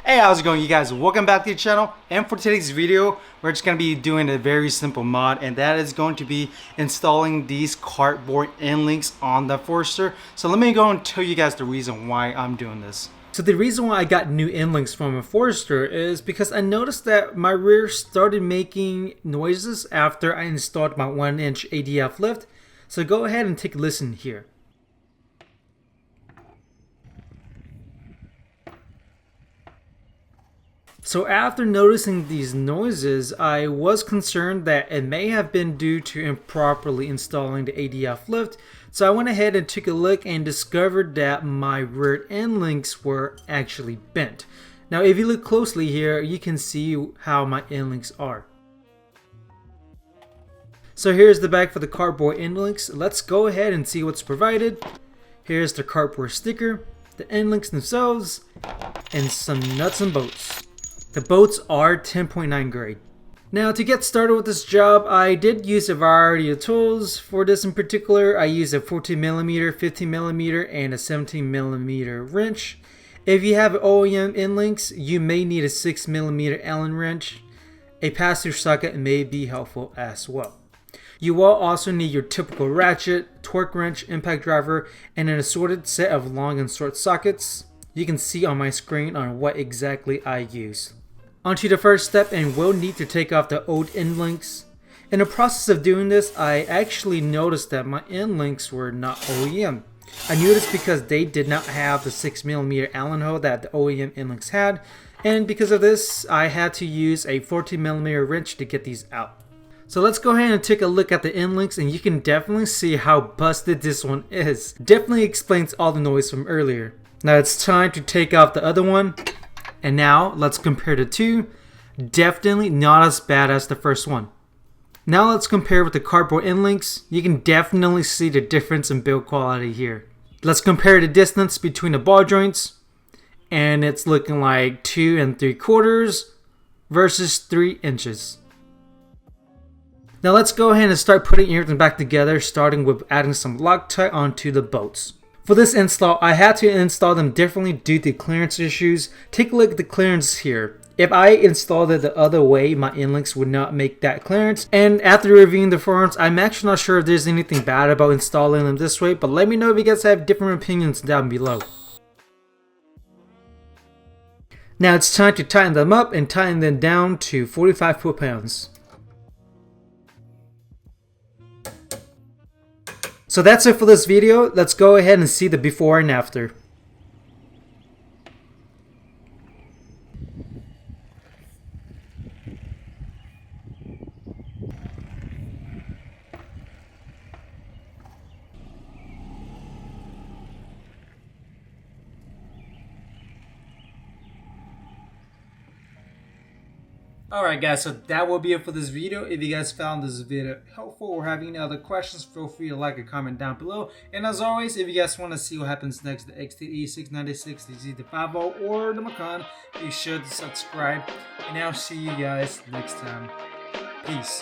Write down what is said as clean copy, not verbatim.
Hey, how's it going, you guys? Welcome back to the channel. And for today's video, we're just going to be doing a very simple mod, and that is going to be installing these Kartboy Endlinks on the Forester. So let me go and tell you guys the reason why I'm doing this. So the reason why I got new Endlinks from a Forester is because I noticed that my rear started making noises after I installed my 1-inch ADF lift. So go ahead and take a listen here. So after noticing these noises, I was concerned that it may have been due to improperly installing the ADF lift. So I went ahead and took a look and discovered that my rear end links were actually bent. Now if you look closely here, you can see how my end links are. So here's the back for the Kartboy Endlinks. Let's go ahead and see what's provided. Here's the Kartboy sticker, the end links themselves, and some nuts and bolts. The bolts are 10.9 grade. Now to get started with this job, I did use a variety of tools. For this in particular, I used a 14mm, 15mm, and a 17mm wrench. If you have OEM end links, you may need a 6mm Allen wrench. A pass-through socket may be helpful as well. You will also need your typical ratchet, torque wrench, impact driver, and an assorted set of long and short sockets. You can see on my screen on what exactly I use. Onto the first step, and we'll need to take off the old end links. In the process of doing this, I actually noticed that my end links were not OEM. I knew this because they did not have the 6mm Allen hole that the OEM end links had, and because of this, I had to use a 14mm wrench to get these out. So let's go ahead and take a look at the end links, and you can definitely see how busted this one is. Definitely explains all the noise from earlier. Now it's time to take off the other one. And now let's compare the two. Definitely not as bad as the first one. Now let's compare with the Kartboy Endlinks. You can definitely see the difference in build quality here. Let's compare the distance between the ball joints, and it's looking like 2 3/4 versus 3 inches. Now let's go ahead and start putting everything back together, starting with adding some Loctite onto the bolts. For this install, I had to install them differently due to clearance issues. Take a look at the clearance here. If I installed it the other way, my endlinks would not make that clearance. And after reviewing the forums, I'm actually not sure if there's anything bad about installing them this way, but let me know if you guys have different opinions down below. Now it's time to tighten them up and tighten them down to 45 foot-pounds. So that's it for this video. Let's go ahead and see the before and after. Alright guys, so that will be it for this video. If you guys found this video helpful or have any other questions, feel free to like or comment down below. And as always, if you guys want to see what happens next, the XT 696, the GT50, or the Macan, be sure to subscribe. And I'll see you guys next time. Peace.